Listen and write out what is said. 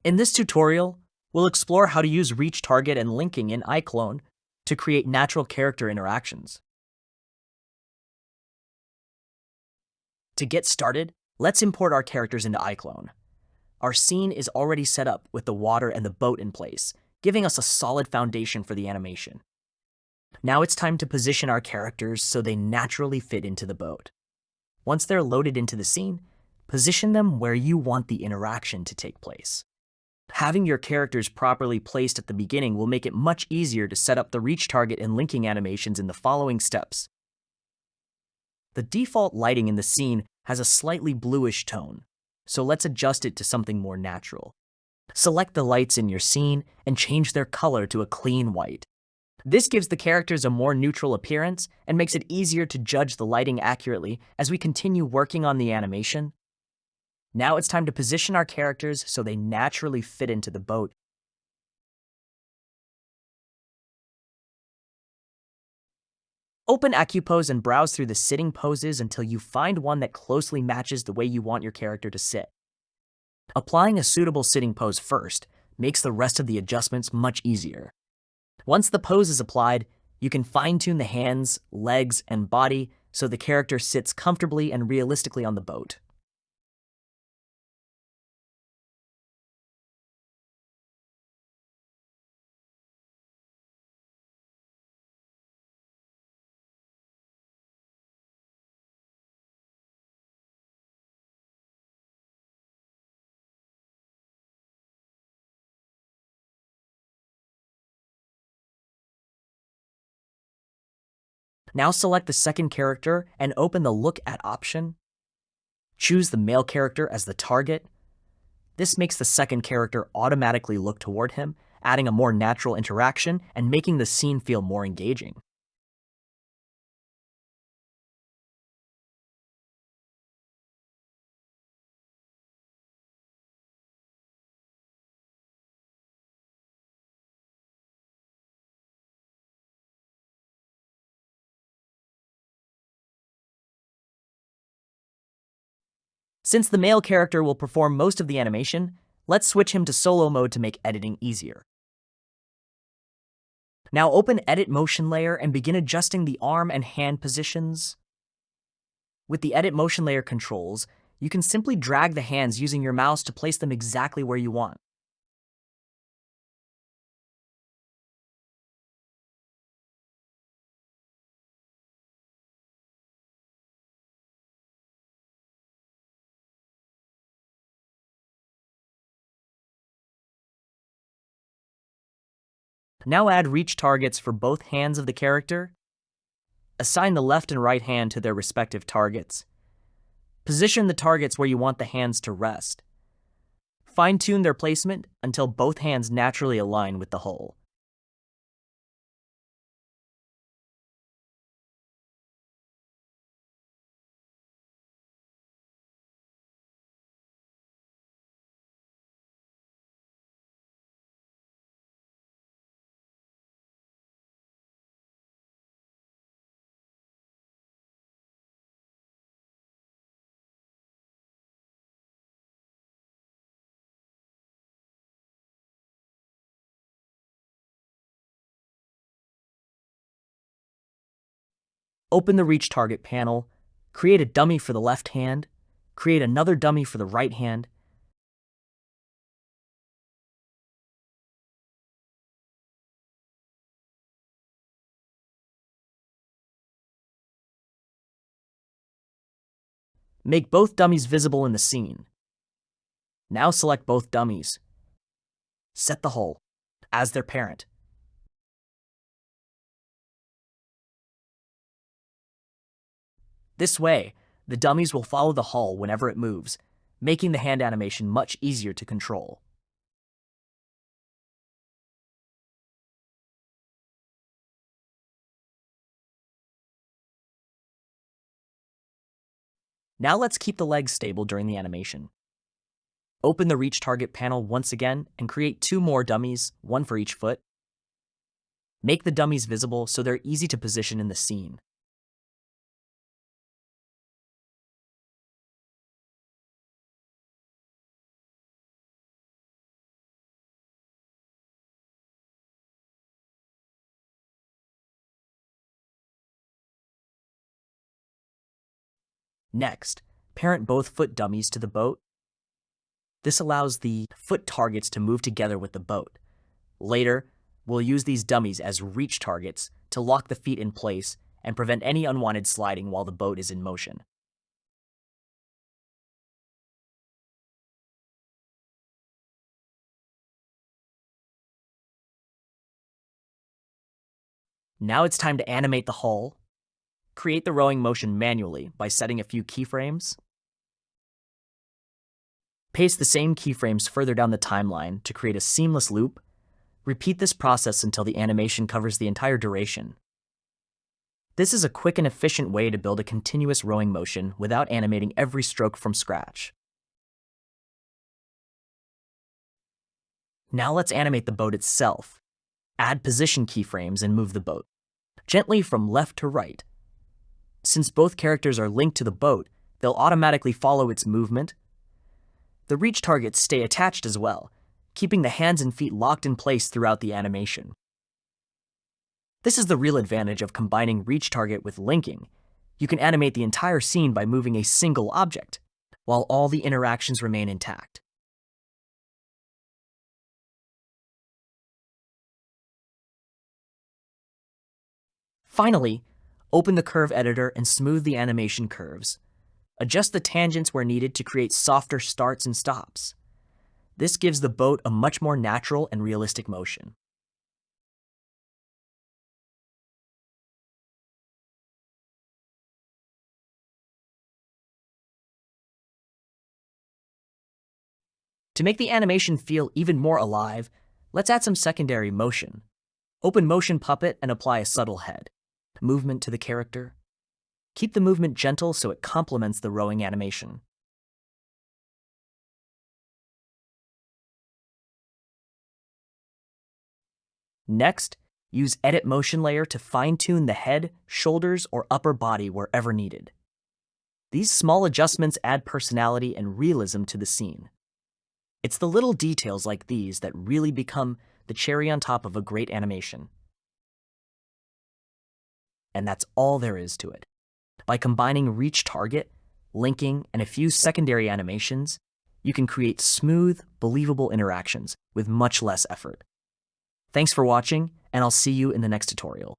In this tutorial, we'll explore how to use reach target and linking in iClone to create natural character interactions. To get started, let's import our characters into iClone. Our scene is already set up with the water and the boat in place, giving us a solid foundation for the animation. Now it's time to position our characters so they naturally fit into the boat. Once they're loaded into the scene, position them where you want the interaction to take place. Having your characters properly placed at the beginning will make it much easier to set up the reach target and linking animations in the following steps. The default lighting in the scene has a slightly bluish tone, so let's adjust it to something more natural. Select the lights in your scene and change their color to a clean white. This gives the characters a more neutral appearance and makes it easier to judge the lighting accurately as we continue working on the animation. Now it's time to position our characters so they naturally fit into the boat. Open AccuPose and browse through the sitting poses until you find one that closely matches the way you want your character to sit. Applying a suitable sitting pose first makes the rest of the adjustments much easier. Once the pose is applied, you can fine-tune the hands, legs, and body so the character sits comfortably and realistically on the boat. Now select the second character and open the Look At option. Choose the male character as the target. This makes the second character automatically look toward him, adding a more natural interaction and making the scene feel more engaging. Since the male character will perform most of the animation, let's switch him to solo mode to make editing easier. Now open Edit Motion Layer and begin adjusting the arm and hand positions. With the Edit Motion Layer controls, you can simply drag the hands using your mouse to place them exactly where you want. Now add reach targets for both hands of the character. Assign the left and right hand to their respective targets. Position the targets where you want the hands to rest. Fine-tune their placement until both hands naturally align with the hull. Open the Reach Target panel, create a dummy for the left hand, create another dummy for the right hand. Make both dummies visible in the scene. Now select both dummies. Set the hull as their parent. This way, the dummies will follow the hull whenever it moves, making the hand animation much easier to control. Now let's keep the legs stable during the animation. Open the Reach Target panel once again and create 2 more dummies, one for each foot. Make the dummies visible so they're easy to position in the scene. Next, parent both foot dummies to the boat. This allows the foot targets to move together with the boat. Later, we'll use these dummies as reach targets to lock the feet in place and prevent any unwanted sliding while the boat is in motion. Now it's time to animate the hull. Create the rowing motion manually by setting a few keyframes. Paste the same keyframes further down the timeline to create a seamless loop. Repeat this process until the animation covers the entire duration. This is a quick and efficient way to build a continuous rowing motion without animating every stroke from scratch. Now let's animate the boat itself. Add position keyframes and move the boat gently from left to right. Since both characters are linked to the boat, they'll automatically follow its movement. The reach targets stay attached as well, keeping the hands and feet locked in place throughout the animation. This is the real advantage of combining reach target with linking. You can animate the entire scene by moving a single object, while all the interactions remain intact. Finally, open the curve editor and smooth the animation curves. Adjust the tangents where needed to create softer starts and stops. This gives the boat a much more natural and realistic motion. To make the animation feel even more alive, let's add some secondary motion. Open Motion Puppet and apply a subtle head movement to the character. Keep the movement gentle so it complements the rowing animation. Next, use Edit Motion Layer to fine-tune the head, shoulders, or upper body wherever needed. These small adjustments add personality and realism to the scene. It's the little details like these that really become the cherry on top of a great animation. And that's all there is to it. By combining reach target, linking, and a few secondary animations, you can create smooth, believable interactions with much less effort. Thanks for watching, and I'll see you in the next tutorial.